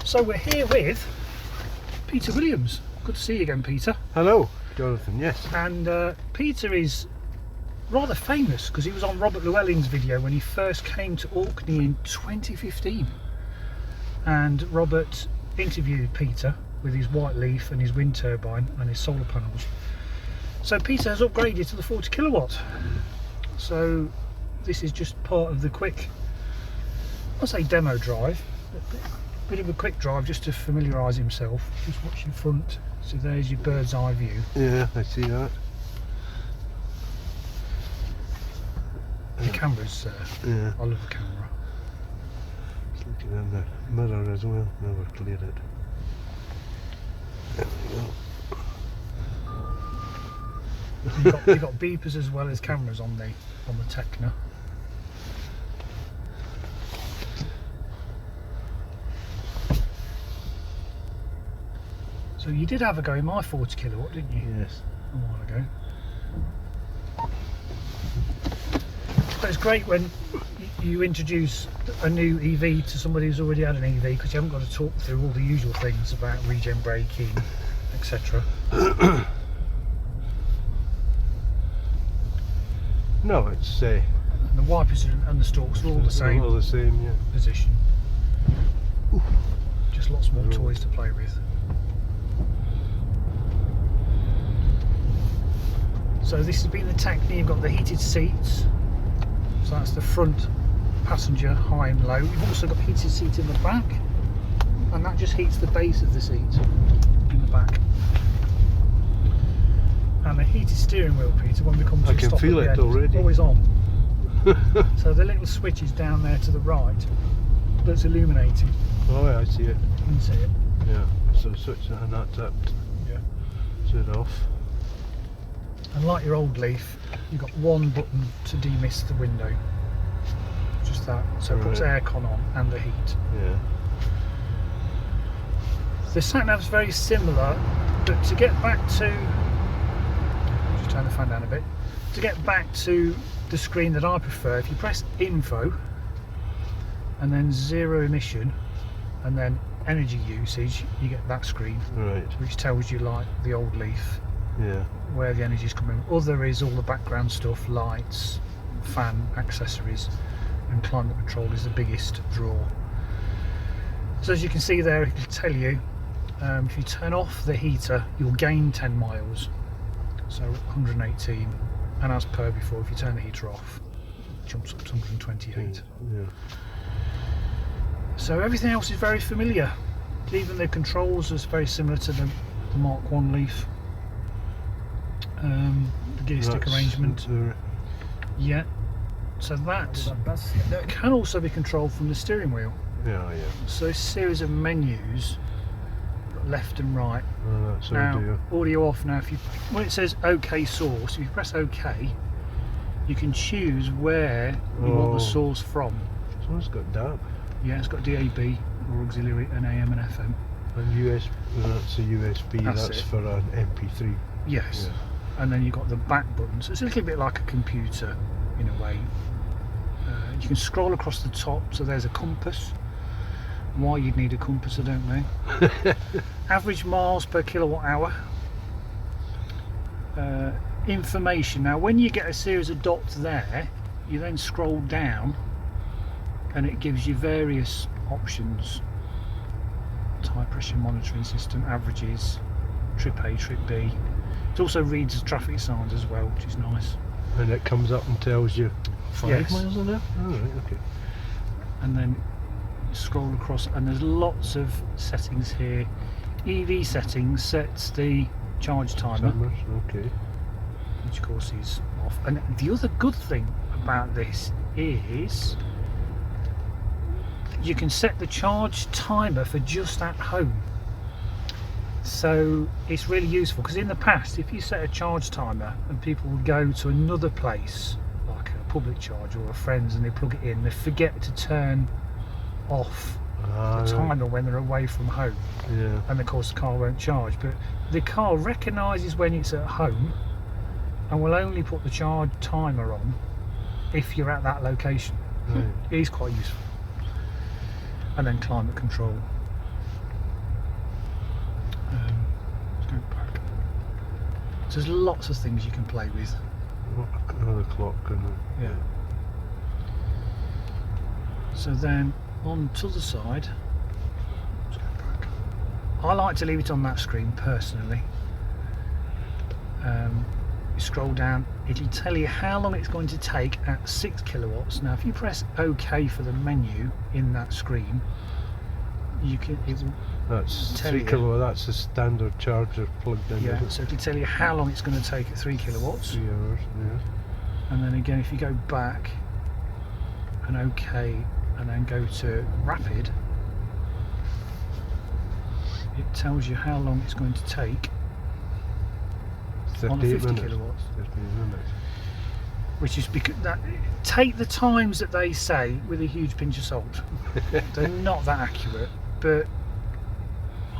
So we're here with Peter Williams. Good to see you again, Peter. Hello, Jonathan, yes. And Peter is rather famous because he was on Robert Llewellyn's video when he first came to Orkney in 2015. And Robert interviewed Peter with his white leaf and his wind turbine and his solar panels. So Peter has upgraded to the 40 kilowatt. So this is just part of the quick, I'll say demo drive, a bit of a quick drive just to familiarise himself. Just watch in front, so there's your bird's eye view. Yeah, I see that. The camera's, Yeah. I love the camera. It's looking in the mirror as well. Never cleared it. There we go. You've got beepers as well as cameras on the Tecna. So you did have a go in my 40 kilowatt, didn't you? Yes. A while ago. But it's great when you introduce a new EV to somebody who's already had an EV, because you haven't got to talk through all the usual things about regen braking, etc. No, it's And the wipers and the stalks are all the same. All the same, yeah. Position. Just lots more toys to play with. So this has been the Tecna. You've got the heated seats. So that's the front passenger, high and low. You've also got heated seats in the back, and that just heats the base of the seat in the back. And the heated steering wheel, Peter, when we come to I a can stop feel at the it end, already. always on. So the little switch is down there to the right, that's illuminated. Oh, yeah, I see it. You can see it. Yeah, so switch that and that's up. Yeah. Turn it off. And like your old Leaf, you've got one button to demist the window. Just that. So it puts aircon on and the heat. Yeah. The sat-nav's very similar, but to get back to... Just turn the fan down a bit. To get back to the screen that I prefer, if you press info and then zero emission and then energy usage, you get that screen. Right. Which tells you, like the old Leaf, Yeah. where the energy is coming. Other is all the background stuff, lights, fan, accessories, and climate control is the biggest draw. So as you can see there, it can tell you if you turn off the heater you'll gain 10 miles, so 118, and as per before, if you turn the heater off it jumps up to 128. Yeah. So everything else is very familiar. Even the controls is very similar to the Mark 1 Leaf. The gear stick arrangement, yeah. So that can also be controlled from the steering wheel. Yeah, yeah. So a series of menus, left and right. Oh, that's Now audio off. Now, when it says OK source, if you press OK, you can choose where you want the source from. So it's got DAB. Yeah, it's got DAB or auxiliary and AM and FM. And USB. That's a USB. That's for an MP3. Yes. Yeah. And then you've got the back button, so it's a little bit like a computer in a way. You can scroll across the top, so there's a compass. Why you'd need a compass, I don't know. Average miles per kilowatt hour. Information. Now when you get a series of dots there, you then scroll down and it gives you various options. Tire pressure monitoring system, averages, trip A, trip B. It also reads the traffic signs as well, which is nice. And it comes up and tells you 5 miles an hour? Oh, right, okay. And then scroll across, and there's lots of settings here. EV settings sets the charge timer, Okay. which of course is off. And the other good thing about this is you can set the charge timer for just at home. So it's really useful, because in the past, if you set a charge timer and people would go to another place, like a public charge or a friend's, and they plug it in, they forget to turn off the timer when they're away from home. Yeah. And of course the car won't charge. But the car recognises when it's at home and will only put the charge timer on if you're at that location. Right. It is quite useful. And then climate control. There's lots of things you can play with. Another clock and Yeah. So then on to the side, let's go back. I like to leave it on that screen personally. You scroll down, it'll tell you how long it's going to take at 6 kilowatts. Now if you press OK for the menu in that screen, it will that's tell 3 you. kilowatt. That's a standard charger plugged in. Yeah, isn't it? so it'll tell you how long it's going to take at 3 kilowatts. 3 hours. Yeah. And then again, if you go back and OK and then go to rapid, it tells you how long it's going to take on a 50 minutes. kilowatts. 15 minutes. Which is because take the times that they say with a huge pinch of salt. They're not that accurate, but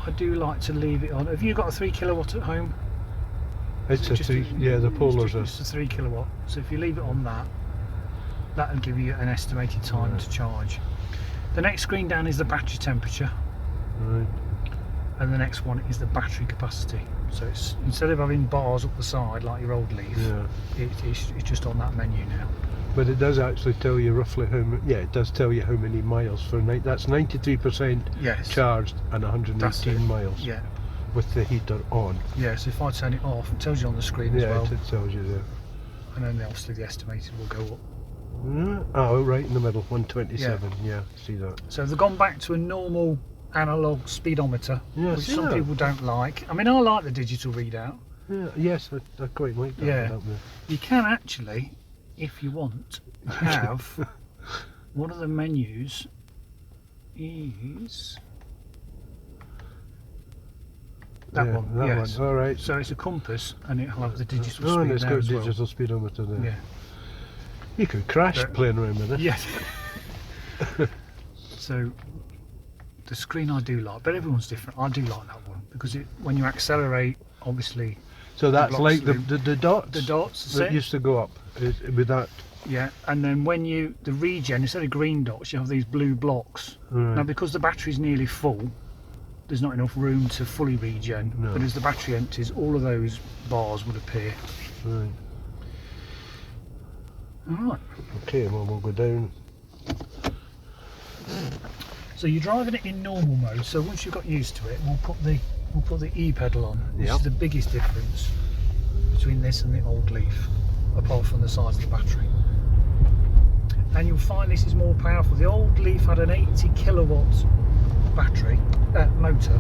I do like to leave it on. Have you got a 3 kilowatt at home? It's a Just 3. Yeah, the polars are. It's a 3 kilowatt. So if you leave it on that, that'll give you an estimated time Right. to charge. The next screen down is the battery temperature, Right. and the next one is the battery capacity. So it's instead of having bars up the side like your old Leaf, Yeah. it's just on that menu now. But it does actually tell you roughly how many. Yeah, it does tell you how many miles for night. That's 93% Yes. charged and That's 118 it. miles Yeah. with the heater on. Yeah. So if I turn it off, it tells you on the screen as Yeah, well, it tells you there. and then obviously the estimated will go up. Oh, right in the middle, 127. Yeah, see that. So they've gone back to a normal analog speedometer, Yeah, which see some that? people don't like. I mean, I like the digital readout. Yeah, yes, I quite like that. Yeah. That one. You can actually, if you want, have one of the menus is that Yeah, one. that Yes. one. All right. So it's a compass, and it'll have the digital Oh, speed and it's there got as well. digital speedometer there. Yeah. You could crash But- playing around with it. Yes. So the screen I do like, but everyone's different. I do like that one because when you accelerate, obviously So that's blocks like the through. dots. the dots that set. used to go up with that. Yeah, and then when the regen, instead of green dots, you have these blue blocks. Right. Now, because the battery's nearly full, there's not enough room to fully regen. No. But as the battery empties, all of those bars would appear. Right. All right. Okay, well we'll go down. So you're driving it in normal mode. So once you've got used to it, we'll put the E pedal on, which Yep. is the biggest difference between this and the old Leaf, apart from the size of the battery. And you'll find this is more powerful. The old Leaf had an 80 kilowatt battery motor,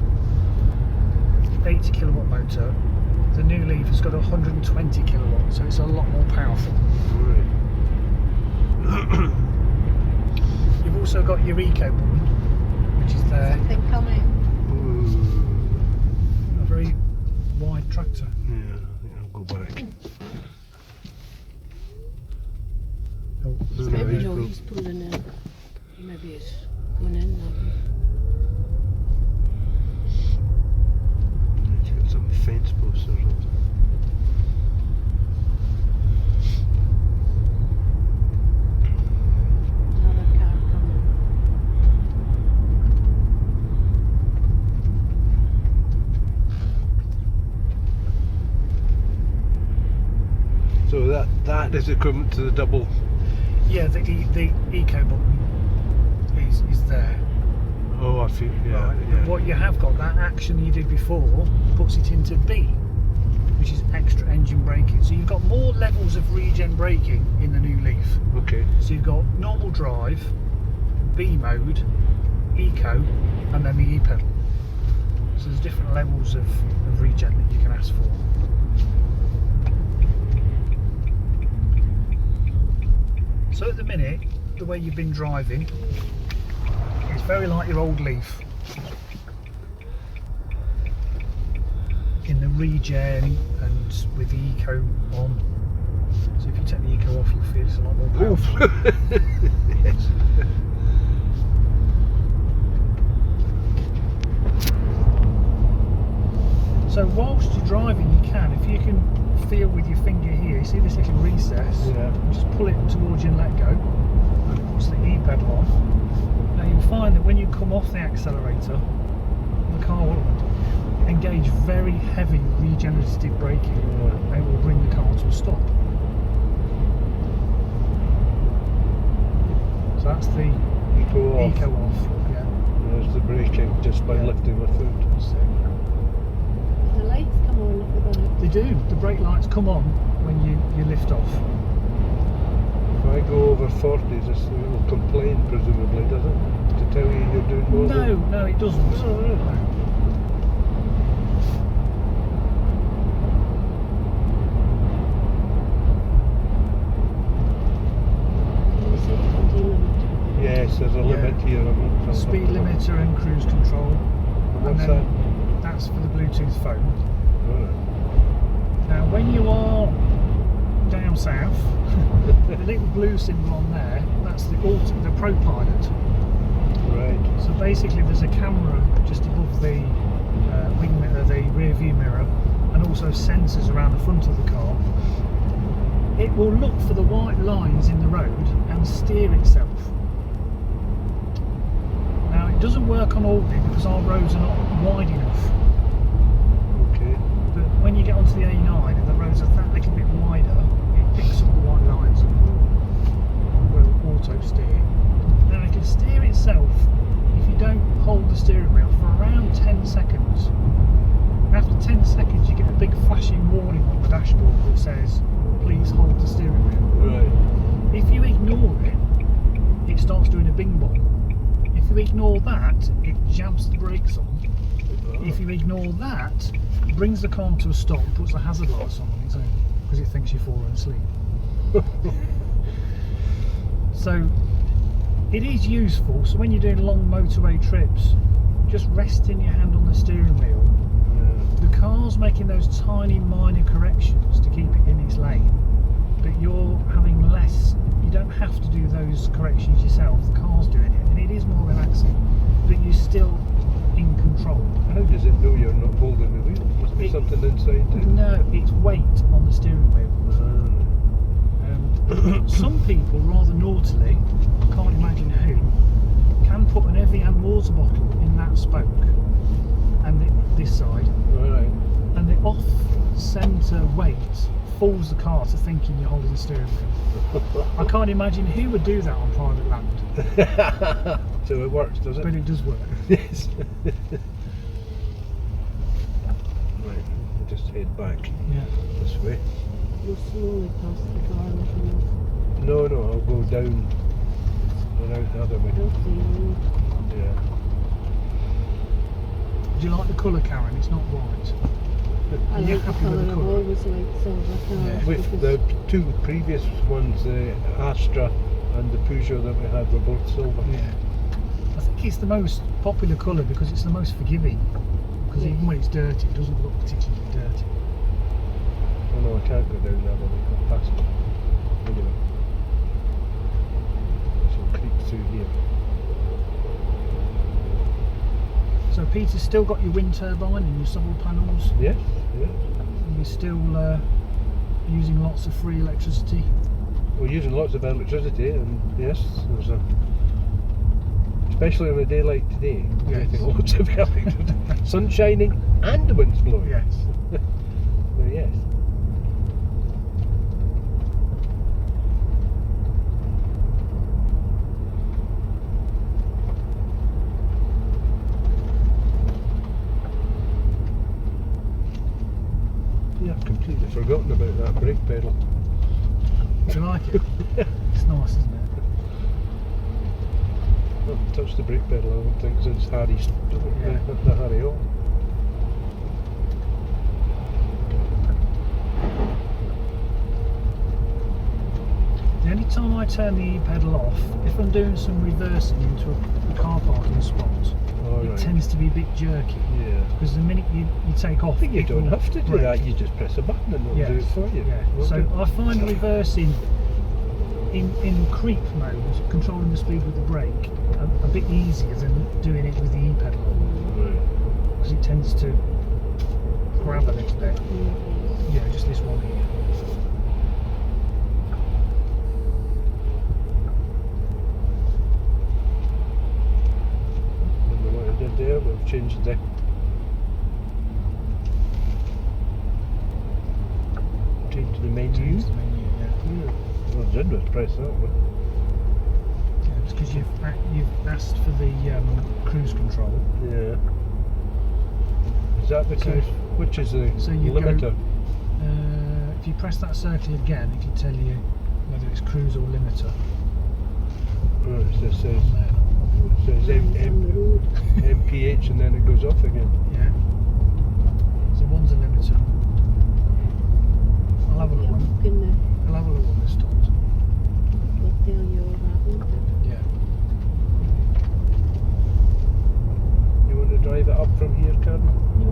80 kilowatt motor. The new Leaf has got 120 kilowatts, so it's a lot more powerful. Right. You've also got your eco button, which is there. Something coming. Ooh. A very wide tractor. Yeah, I think I'll go back. Oh, No, Maybe he's no, go- he's pulling in. Maybe it's going in. He's got some fence posts or something. Another car coming. So that is equivalent to the double. yeah, the eco button is there. Oh, I feel. Yeah, Right. yeah. What you have got, that action you did before puts it into B, which is extra engine braking. So you've got more levels of regen braking in the new Leaf. Okay. So you've got normal drive, B mode, eco, and then the E pedal. So there's different levels of regen that you can ask for. So at the minute, the way you've been driving, it's very like your old Leaf. In the regen and with the eco on. So if you take the eco off, you'll feel it's a lot more powerful. Yes. So whilst you're driving, you can, if you can feel with your finger here, you see this little recess, Yeah. just pull it towards you and let go. Push the E pedal on. Now you'll find that when you come off the accelerator, the car will engage very heavy regenerative braking, Yeah. it will bring the car to a stop. So that's the Eco off. eco off. Yeah. There's the braking just by Yeah. lifting the foot. So The lights come on at the back. they do. The brake lights come on when you lift off. If I go over 40, this thing will complain, presumably, does it? To tell you you're doing more No, than... no, it doesn't. Oh, really? No. You say 20 minutes. Yes, there's a limit here. I'm not Speed limiter and cruise control. What's and then that's for the Bluetooth phone. Alright. Now, when you are down south, the little blue symbol on there, that's the ProPilot. Right. So basically, there's a camera just above the wing mirror, the rear view mirror, and also sensors around the front of the car. It will look for the white lines in the road and steer itself. Now, it doesn't work on Orkney because our roads are not wide enough. Okay. But when you get onto the A9 and the roads are that little bit wider, it picks up the white lines and will auto steer. Now it can steer itself if you don't hold the steering wheel for around 10 seconds. After 10 seconds you get a big flashing warning on the dashboard that says, please hold the steering wheel. Right. If you ignore it, it starts doing a bing bong. If you ignore that, it jabs the brakes on. If you ignore that, it brings the car to a stop and puts the hazard lights on its own because it thinks you're falling asleep. So it is useful. So when you're doing long motorway trips, just resting your hand on the steering wheel, the car's making those tiny minor corrections to keep it in its lane, but you're having less. You don't have to do those corrections yourself. The car's doing it, and it is more relaxing, but you're still in control. How does it know you're not holding the wheel? Must be something inside it. No, it's weight on the steering wheel. Some people, rather naughtily, can't imagine who, can put an Evian water bottle in that spoke and this side, Alright. and the off-centre weight fools the car to thinking you're holding the steering wheel. I can't imagine who would do that on private land, So it works, does it? but it does work. Yes. Right, we'll just head back Yeah. this way. You'll slowly pass the car looking No, I'll go down and out the other way. up the road. Yeah. Do you like the colour, Karen? It's not white. I You're like the happy with colour. the I've colour? always liked silver colours. Yeah. With because the two previous ones, the Astra and the Peugeot that we had, were both silver. Yeah. I think it's the most popular colour because it's the most forgiving. Because Yeah. even when it's dirty, it doesn't look particularly dirty. Oh no, I can't go down that way, I've passed it. Anyway. I shall creep through here. So Peter's still got your wind turbine and your solar panels. Yes, yeah. And you're still using lots of free electricity. We're using lots of electricity, and yes, there's a, especially on a day like today, we're Yes. getting lots of electricity. Sun shining and the wind's blowing. Yes. So yes. Yeah, I've completely forgotten about that brake pedal. Do you like it? It's nice, isn't it? I haven't touched the brake pedal, I don't think, since Harry's Yeah. the Harry on. The only time I turn the e-pedal off, if I'm doing some reversing into a car parking spot, it Alright. tends to be a bit jerky. Yeah. Because the minute you take off, I think you it don't will have to do brake. that, you just press a button and it'll do it for you. Yeah. Won't So it? I find reversing in creep mode, controlling the speed with the brake, a bit easier than doing it with the e-pedal, Right. because it tends to grab a little bit. Yeah, just this one here. Remember what I did there? We've changed the the menu. Change the menu, yeah. Yeah. Well, I did was press that one. Yeah, it's because you've asked for the cruise control. Yeah. Is that the cruise? Which is the So you limiter? go. If you press that circle again, it can tell you whether it's cruise or limiter. Right, so it says, On there. MPH and then it goes off again. Yeah. So one's a limiter. I'll have a look when this stops. Yeah. You want to drive it up from here, Karen? Do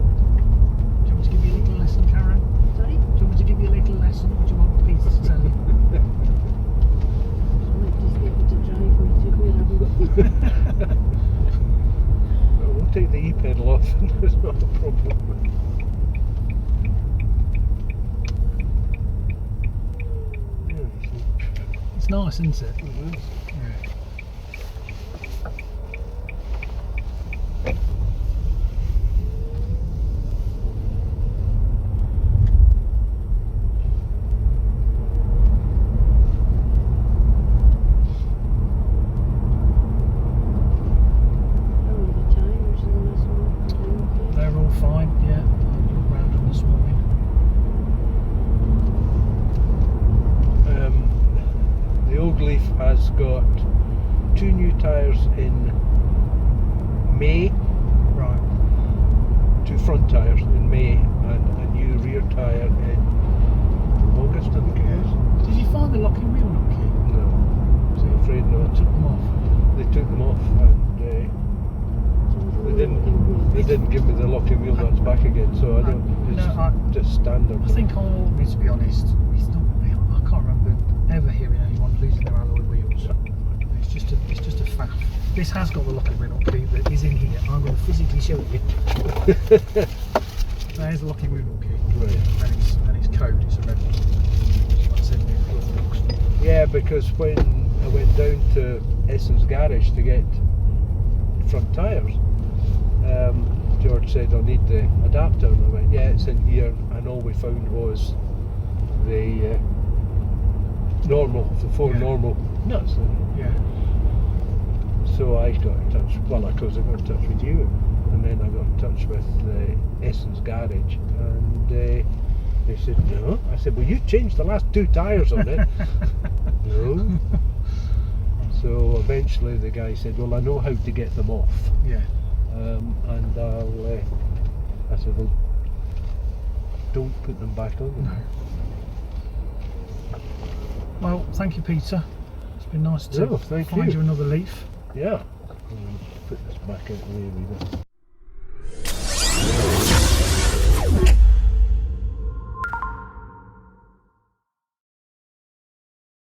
you want me to give you a little lesson, Karen? Sorry? Do you want me to give you a little lesson, or do you want Peter to tell you? Just get me to drive me to where I'm going. Well, we'll take the e-pedal off and there's not a problem. Yeah, It's nice, isn't it? mhm. Yeah. They're all fine, yeah. I looked round them this morning. The old Leaf has got 2 new tyres in May, Right. 2 front tyres in May, and a new rear tyre in August, I think it is. Did you find the locking wheel nut key? No, I'm afraid I not. took them off. They took them off and they didn't give me the locking wheel nuts back again, so I don't. It's just standard. I think on Orkney, to be honest, it's not. I can't remember ever hearing anyone losing their alloy wheels. It's just a faff. This has got the locking wheel nut key that is in here. I'm going to physically show you. There's the locking wheel nut key, Right. and it's code. It's a red one. That's in the glove box. Yeah, because when I went down to Essen's garage to get front tyres, George said, I'll need the adapter, and I went, yeah, it's in here, and all we found was the normal, the 4 Yeah. normal nuts. And Yeah. so I got in touch, well, of course I got in touch with you, and then I got in touch with Essen's garage, and they said, no. I said, well, you changed the last 2 tyres on it. No. So eventually the guy said, well, I know how to get them off. Yeah. And I said, well, don't put them back on. No. Well, thank you, Peter. It's been nice to No, thank find you. you another Leaf. Yeah. Put this back out the way we did.